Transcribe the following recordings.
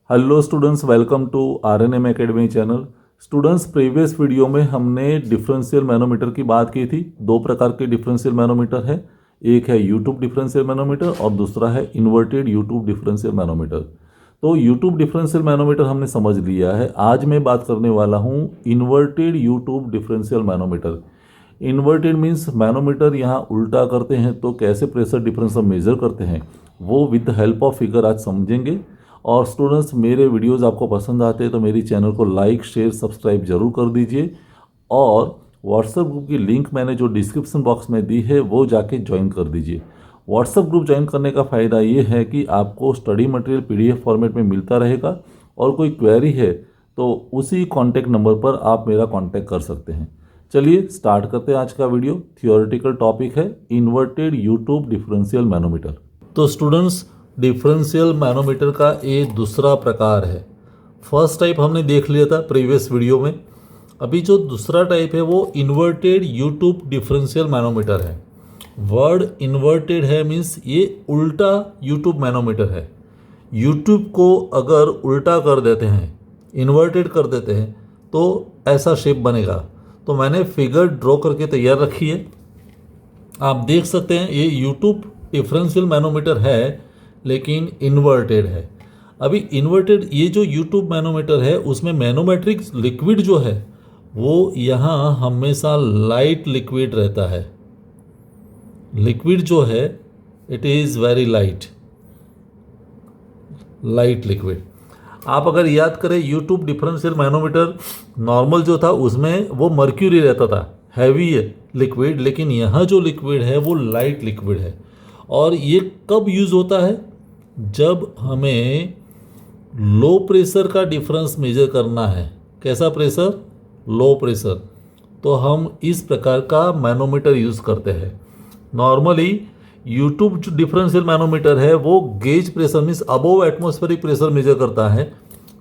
Hello students, welcome to RNM academy channel. Students, previous video में हमने differential manometer की बात की थी। दो प्रकार के डिफरेंशियल मैनोमीटर है, एक है यूट्यूब डिफरेंशियल मैनोमीटर और दूसरा है इन्वर्टेड यूट्यूब डिफरेंशियल मैनोमीटर। तो यूट्यूब डिफरेंशियल मैनोमीटर हमने समझ लिया है। आज मैं बात करने वाला हूँ inverted U tube differential manometer. Inverted means manometer यहाँ उल्टा करते हैं तो कैसे प्रेशर डिफरेंस हम मेजर करते हैं वो with the help of figure आज समझेंगे। और स्टूडेंट्स, मेरे वीडियोस आपको पसंद आते हैं तो मेरी चैनल को लाइक शेयर सब्सक्राइब जरूर कर दीजिए। और व्हाट्सएप ग्रुप की लिंक मैंने जो डिस्क्रिप्शन बॉक्स में दी है वो जाके ज्वाइन कर दीजिए। व्हाट्सएप ग्रुप ज्वाइन करने का फ़ायदा ये है कि आपको स्टडी मटेरियल पीडीएफ फॉर्मेट में मिलता रहेगा और कोई क्वेरी है तो उसी कॉन्टैक्ट नंबर पर आप मेरा कॉन्टैक्ट कर सकते हैं। चलिए स्टार्ट करते हैं आज का वीडियो। थियोरेटिकल टॉपिक है इन्वर्टेड यूट्यूब डिफरेंशियल मैनोमीटर। तो स्टूडेंट्स, डिफरेंशियल मैनोमीटर का ये दूसरा प्रकार है। फर्स्ट टाइप हमने देख लिया था प्रीवियस वीडियो में। अभी जो दूसरा टाइप है वो इन्वर्टेड यूट्यूब डिफरेंशियल मैनोमीटर है। वर्ड इन्वर्टेड है मीन्स ये उल्टा यूट्यूब मैनोमीटर है। यूट्यूब को अगर उल्टा कर देते हैं, इन्वर्टेड कर देते हैं तो ऐसा शेप बनेगा। तो मैंने फिगर ड्रॉ करके तैयार रखी है, आप देख सकते हैं। ये यूट्यूब डिफरेंशियल मैनोमीटर है लेकिन इन्वर्टेड है। अभी इन्वर्टेड ये जो यूट्यूब मैनोमीटर है उसमें मैनोमेट्रिक लिक्विड जो है वो यहाँ हमेशा लाइट लिक्विड रहता है। लिक्विड जो है it is very light liquid. आप अगर याद करें यूट्यूब डिफरेंशियल मैनोमीटर नॉर्मल जो था उसमें वो मर्क्यूरी रहता था, हैवी लिक्विड, लेकिन यहाँ जो लिक्विड है वो लाइट लिक्विड है। और ये कब यूज़ होता है? जब हमें लो प्रेशर का डिफरेंस मेजर करना है। कैसा प्रेशर? Low pressure. तो हम इस प्रकार का मैनोमीटर यूज़ करते हैं। नॉर्मली यूट्यूब जो डिफरेंशियल मैनोमीटर है वो gauge pressure means above atmospheric pressure measure करता है,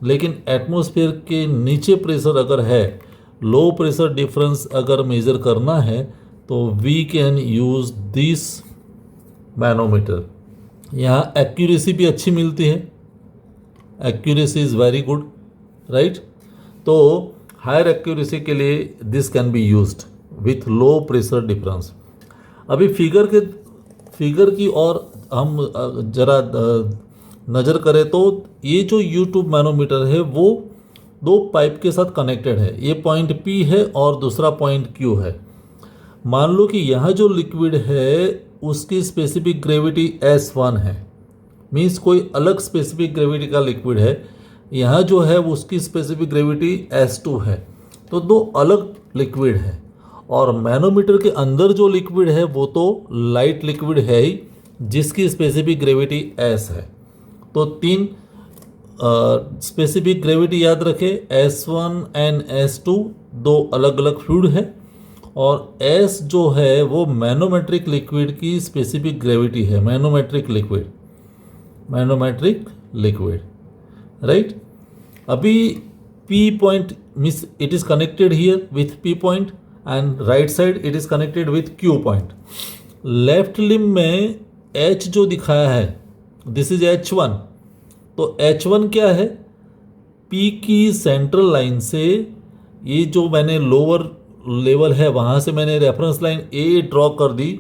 लेकिन एटमॉस्फेयर के नीचे प्रेशर अगर है, लो प्रेशर डिफरेंस अगर मेजर करना है तो we can use this manometer. यहाँ एक्यूरेसी भी अच्छी मिलती है, accuracy is very good, right. तो हायर एक्यूरेसी के लिए this can be used with low pressure difference. अभी फिगर की और हम जरा नज़र करें तो ये जो यूट्यूब मैनोमीटर है वो दो पाइप के साथ कनेक्टेड है। ये पॉइंट P है और दूसरा पॉइंट Q है। मान लो कि यहाँ जो लिक्विड है उसकी स्पेसिफिक ग्रेविटी S1 है, मीन्स कोई अलग स्पेसिफिक ग्रेविटी का लिक्विड है। यहाँ जो है उसकी स्पेसिफिक ग्रेविटी S2 है। तो दो अलग लिक्विड है और मैनोमीटर के अंदर जो लिक्विड है वो तो लाइट लिक्विड है ही, जिसकी स्पेसिफिक ग्रेविटी S है। तो तीन स्पेसिफिक ग्रेविटी याद रखें, S1 एंड S2 दो अलग अलग फ्लूइड है और S जो है वो मैनोमेट्रिक लिक्विड की स्पेसिफिक ग्रेविटी है। Manometric liquid, right. अभी P point means it is connected here with P point and right side it is connected with Q point. Left limb में H जो दिखाया है दिस इज H1। तो H1 क्या है? P की सेंट्रल लाइन से ये जो मैंने लोअर लेवल है वहाँ से मैंने रेफरेंस लाइन A ड्रॉ कर दी,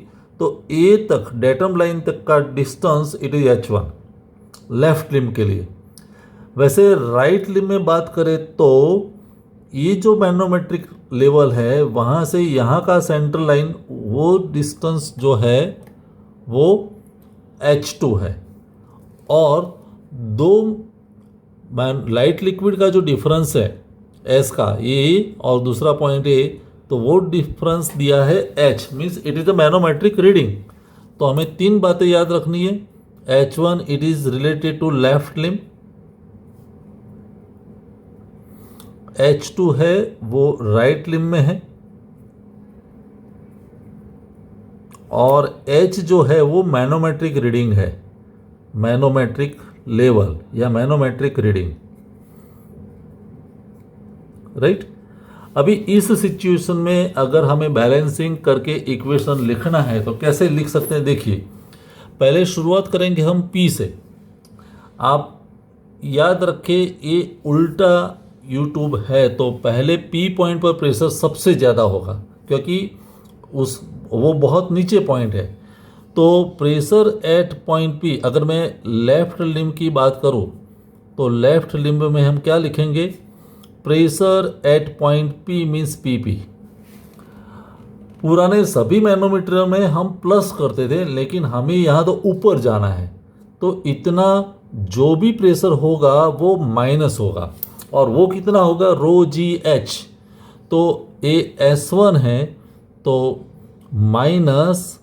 तो A तक डेटम लाइन तक का distance it is H1 left limb के लिए। वैसे राइट लिम्ब में बात करें तो ये जो मैनोमेट्रिक लेवल है वहाँ से यहाँ का सेंट्रल लाइन वो डिस्टेंस जो है वो H2 है। और दो लाइट लिक्विड का जो डिफरेंस है S का, ये और दूसरा पॉइंट A, तो वो डिफरेंस दिया है H, means it is a manometric reading. तो हमें तीन बातें याद रखनी है। H1 it is related to left limb, H2 है वो राइट लिम्ब में है और H जो है वो मैनोमेट्रिक रीडिंग है, मैनोमेट्रिक लेवल या मैनोमेट्रिक रीडिंग, राइट। अभी इस सिचुएशन में अगर हमें बैलेंसिंग करके इक्वेशन लिखना है तो कैसे लिख सकते हैं? देखिए, पहले शुरुआत करेंगे हम P से। आप याद रखें ये उल्टा यूट्यूब है, तो पहले पी पॉइंट पर प्रेशर सबसे ज़्यादा होगा क्योंकि वो बहुत नीचे पॉइंट है। तो प्रेशर एट पॉइंट पी, अगर मैं लेफ्ट लिम्ब की बात करूं तो लेफ्ट लिम्ब में हम क्या लिखेंगे, pressure at point P means PP. पुराने सभी मैनोमीटर में हम प्लस करते थे, लेकिन हमें यहाँ तो ऊपर जाना है, तो इतना जो भी प्रेशर होगा वो माइनस होगा, और वो कितना होगा, रो जी एच। तो ए S1 है, तो माइनस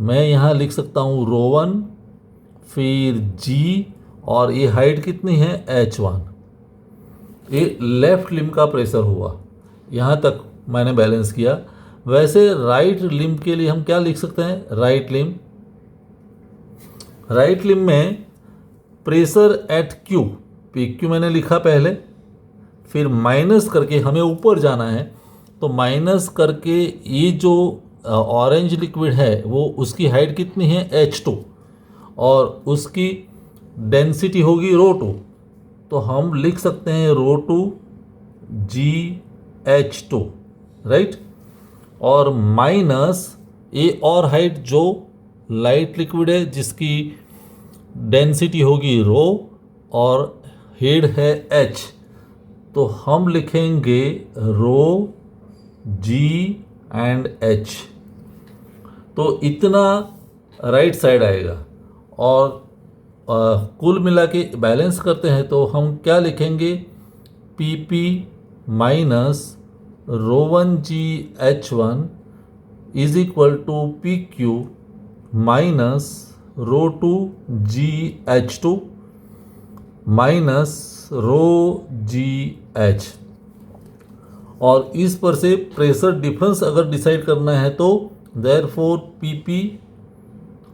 मैं यहाँ लिख सकता हूँ रो1, फिर जी, और ये हाइट कितनी है H1। ये लेफ्ट लिम्ब का प्रेशर हुआ, यहाँ तक मैंने बैलेंस किया। वैसे राइट लिम्ब के लिए हम क्या लिख सकते हैं, राइट लिम्ब में pressure at Q, P Q मैंने लिखा पहले, फिर माइनस करके हमें ऊपर जाना है, तो माइनस करके ये जो ऑरेंज लिक्विड है वो उसकी हाइट कितनी है H2, और उसकी डेंसिटी होगी रो2, तो हम लिख सकते हैं रो2 GH2, राइट। और माइनस ए और हाइट जो लाइट लिक्विड है जिसकी डेंसिटी होगी रो और हेड है H, तो हम लिखेंगे रो G एंड H। तो इतना राइट साइड आएगा, और कुल मिला के बैलेंस करते हैं तो हम क्या लिखेंगे, PP माइनस रो1 GH1 is equal to PQ minus रो2 GH2 माइनस रो GH। और इस पर से प्रेशर डिफरेंस अगर डिसाइड करना है तो देयरफॉर PP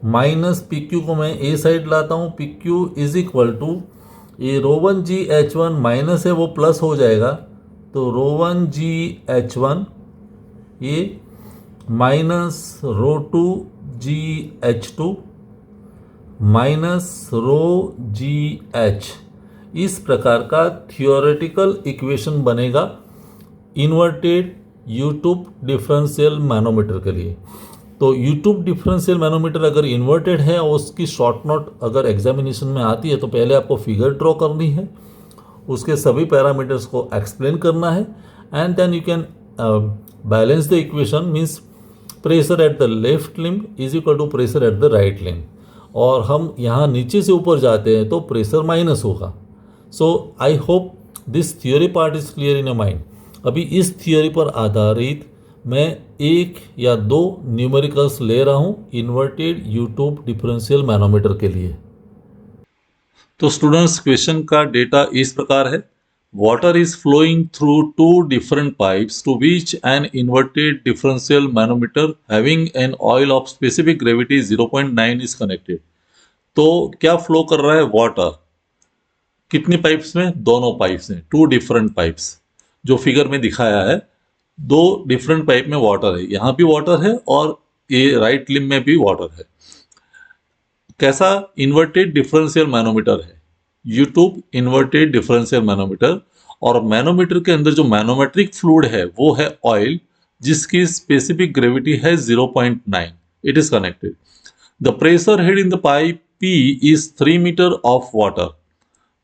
माइनस PQ को मैं ए साइड लाता हूँ, PQ इज इक्वल टू ये रो1 GH1 माइनस है वो प्लस हो जाएगा, तो रो1 GH1 ये माइनस रो2 GH2 माइनस रो GH। इस प्रकार का थियोरेटिकल इक्वेशन बनेगा इन्वर्टेड यूट्यूब डिफरेंशियल मैनोमीटर के लिए। तो यूट्यूब डिफरेंशियल मैनोमीटर अगर इन्वर्टेड है और उसकी शॉर्ट नोट अगर एग्जामिनेशन में आती है तो पहले आपको फिगर ड्रॉ करनी है, उसके सभी पैरामीटर्स को एक्सप्लेन करना है, and then you can balance the equation, means pressure at the left limb is equal to pressure at the right limb. और हम यहाँ नीचे से ऊपर जाते हैं तो प्रेशर माइनस होगा। So I hope this theory part is clear in your mind. अभी इस थियोरी पर आधारित मैं एक या दो न्यूमेरिकल्स ले रहा हूँ इन्वर्टेड यूट्यूब डिफरेंशियल मैनोमीटर के लिए। तो स्टूडेंट्स, क्वेश्चन का डेटा इस प्रकार है, water is flowing through two different pipes to which an inverted differential manometer having an oil of specific gravity 0.9 is connected. तो क्या फ्लो कर रहा है वाटर, कितनी पाइप्स में, दोनों पाइप्स में, टू डिफरेंट पाइप्स जो फिगर में दिखाया है, दो डिफरेंट पाइप में वाटर है, यहाँ भी वाटर है और ये राइट लिम्ब में भी वाटर है। कैसा, इन्वर्टेड डिफरेंशियल मैनोमीटर है, यूट्यूब इन्वर्टेड डिफरेंशियल मैनोमीटर, और मैनोमीटर के अंदर जो मैनोमेट्रिक फ्लूइड है वो है ऑयल जिसकी स्पेसिफिक ग्रेविटी है 0.9, it is connected. The pressure head in the pipe P is 3 meter of water.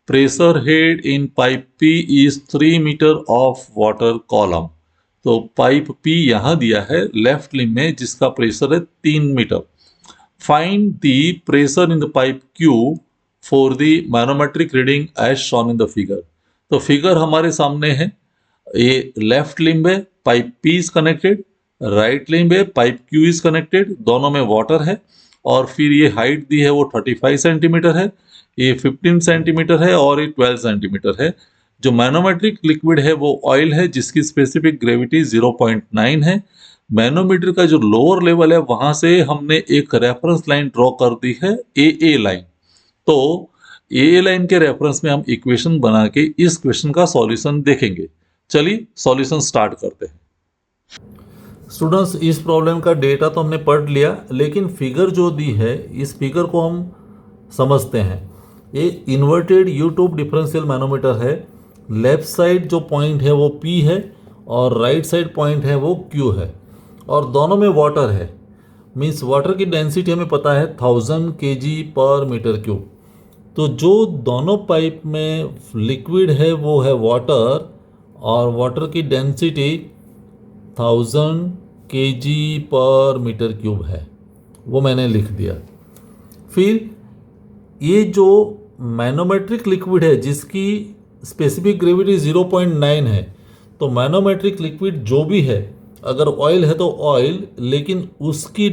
Pressure head in pipe P is 3 meter of water column. तो पाइप P यहाँ दिया है left limb में जिसका pressure है 3 metre. Find the pressure in the pipe Q for the manometric reading as shown in the figure. तो figure हमारे सामने है, ये लेफ्ट लिम्ब है, pipe P is connected, right limb है, पाइप Q इज कनेक्टेड, दोनों में वाटर है, और फिर ये हाइट दी है वो 35 सेंटीमीटर है, ये 15 सेंटीमीटर है और ये 12 सेंटीमीटर है। जो मैनोमेट्रिक लिक्विड है वो ऑयल है जिसकी स्पेसिफिक ग्रेविटी 0.9 है। मैनोमीटर का जो लोअर लेवल है वहां से हमने एक रेफरेंस लाइन ड्रॉ कर दी है AA लाइन। तो AA लाइन के रेफरेंस में हम इक्वेशन बना के इस क्वेश्चन का सॉल्यूशन देखेंगे। चलिए सॉल्यूशन स्टार्ट करते हैं। स्टूडेंट्स, इस प्रॉब्लम का डेटा तो हमने पढ़ लिया, लेकिन फिगर जो दी है इस फिगर को हम समझते हैं। ये inverted U tube differential manometer है। लेफ्ट साइड जो पॉइंट है वो P है और राइट साइड पॉइंट है वो Q है, और दोनों में वाटर है। मीन्स वाटर की डेंसिटी हमें पता है 1000 kg/m³। तो जो दोनों पाइप में लिक्विड है वो है वाटर, और वाटर की डेंसिटी 1000 kg/m³ है, वो मैंने लिख दिया। फिर ये जो मैनोमेट्रिक लिक्विड है जिसकी स्पेसिफिक ग्रेविटी 0.9 है, तो मैनोमेट्रिक लिक्विड जो भी है, अगर ऑयल है तो ऑयल, लेकिन उसकी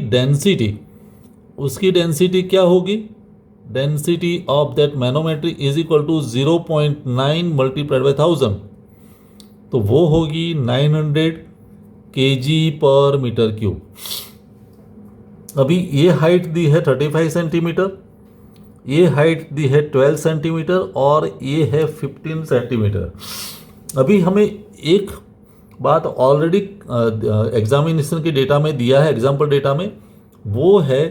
डेंसिटी क्या होगी? Density of that manometric is equal to 0.9 multiplied by 1000, तो वो होगी 900 kg/m³। अभी ये हाइट दी है 35 सेंटीमीटर, ये हाइट दी है 12 सेंटीमीटर और ये है 15 सेंटीमीटर। अभी हमें एक बात ऑलरेडी एग्जामिनेशन के डेटा में दिया है, एग्जाम्पल डेटा में, वो है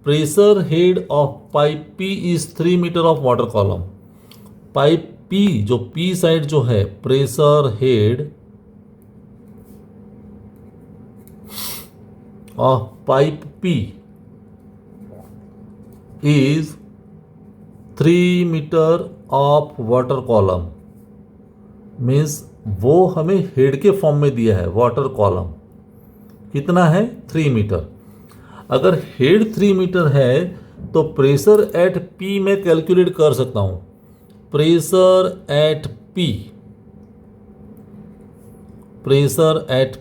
pressure head of pipe P is 3 metre of water column. Pipe P, जो P साइड जो है, pressure head of pipe P is 3 metre of water column. Means वो हमें हेड के फॉर्म में दिया है। वाटर कॉलम कितना है? 3 मीटर। अगर हेड 3 मीटर है तो प्रेशर एट P में कैलकुलेट कर सकता हूं। प्रेशर एट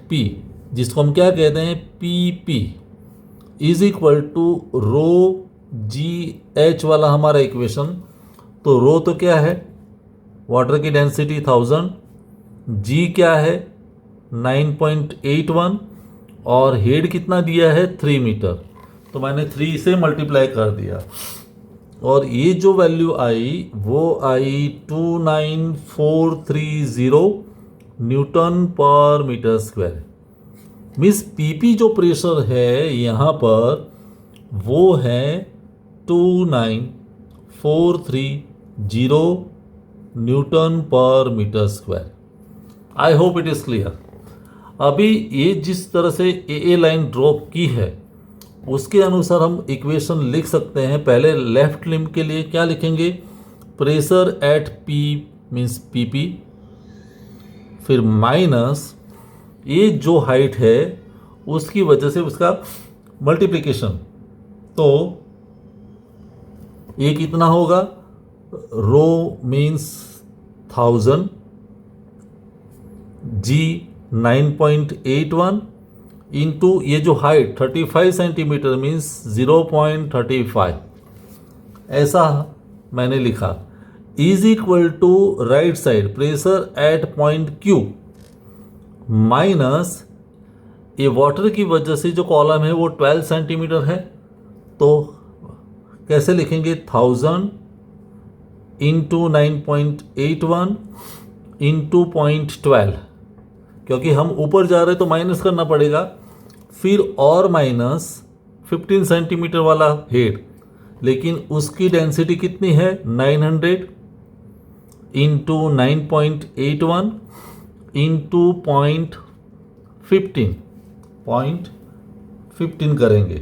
P जिसको हम क्या कहते हैं? PP is equal to ρGH वाला हमारा इक्वेशन। तो रो तो क्या है? वाटर की डेंसिटी 1000, G क्या है? 9.81, और हेड कितना दिया है? 3 मीटर। तो मैंने 3 से मल्टीप्लाई कर दिया, और ये जो वैल्यू आई वो आई 29430 Nm/m²। मीन्स PP जो प्रेशर है यहाँ पर वो है 29430 Nm/m²। I hope it is clear. अभी ये जिस तरह से ए लाइन ड्रॉ की है उसके अनुसार हम इक्वेशन लिख सकते हैं। पहले लेफ्ट लिम्ब के लिए क्या लिखेंगे? Pressure at P means PP, फिर माइनस ये जो हाइट है उसकी वजह से उसका मल्टीप्लिकेशन। तो ये कितना होगा? रो मीन्स 1000, G 9.81 इंटू ये जो हाइट 35 सेंटीमीटर मीन्स 0.35, ऐसा मैंने लिखा, is equal to right side pressure at point Q minus ये वाटर की वजह से जो कॉलम है वो 12 सेंटीमीटर है, तो कैसे लिखेंगे? 1000 इंटू 9.81 इंटू 0.12, क्योंकि हम ऊपर जा रहे हैं तो माइनस करना पड़ेगा। फिर और माइनस 15 सेंटीमीटर वाला हेड, लेकिन उसकी डेंसिटी कितनी है? 900 इंटू 9.81 इंटू 0.15 करेंगे।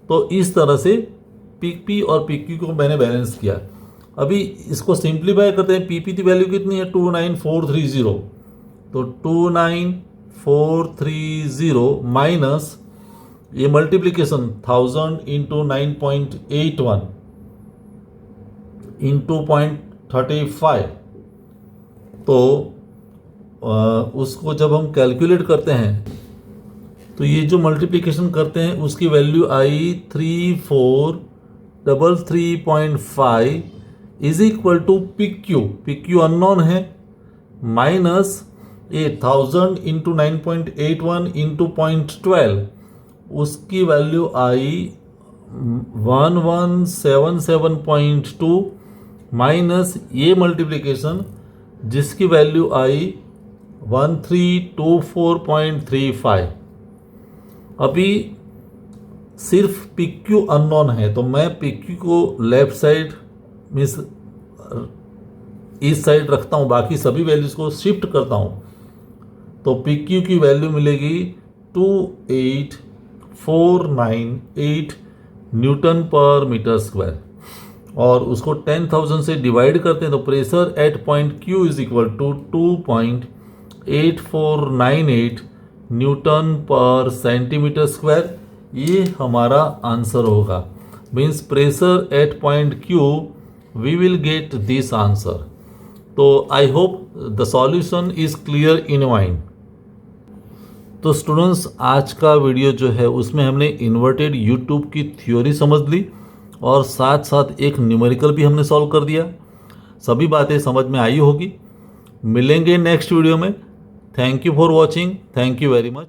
तो इस तरह से PP और PQ को मैंने बैलेंस किया। अभी इसको सिंप्लीफाई करते हैं। PP की वैल्यू कितनी है? 29430, तो 29430 माइनस ये मल्टीप्लिकेशन 1000 इंटू 9.81 इंटू 0.35, तो उसको जब हम कैलकुलेट करते हैं तो ये जो मल्टीप्लिकेशन करते हैं उसकी वैल्यू आई 3433.5 is equal to PQ unknown है, माइनस ये 1000 इंटू 9.81 इंटू 0.12, उसकी वैल्यू आई 1177.2 माइनस ये मल्टीप्लिकेशन जिसकी वैल्यू आई 1324.35। अभी सिर्फ PQ अननोन है, तो मैं PQ को लेफ्ट साइड मीन्स इस साइड रखता हूँ, बाकी सभी वैल्यूज़ को शिफ्ट करता हूँ, तो पी क्यू की वैल्यू मिलेगी 28498 न्यूटन पर मीटर स्क्वायर, और उसको 10,000 से डिवाइड करते हैं तो pressure at point Q is equal to 2.8498 newton per centimetre square. ये हमारा आंसर होगा। Means pressure at point Q we will get this answer. तो I hope the solution is clear in mind. तो students, आज का video जो है उसमें हमने इन्वर्टेड यू ट्यूब की थ्योरी समझ ली और साथ साथ एक न्यूमेरिकल भी हमने सॉल्व कर दिया। सभी बातें समझ में आई होगी। मिलेंगे नेक्स्ट वीडियो में। Thank you for watching. Thank you very much.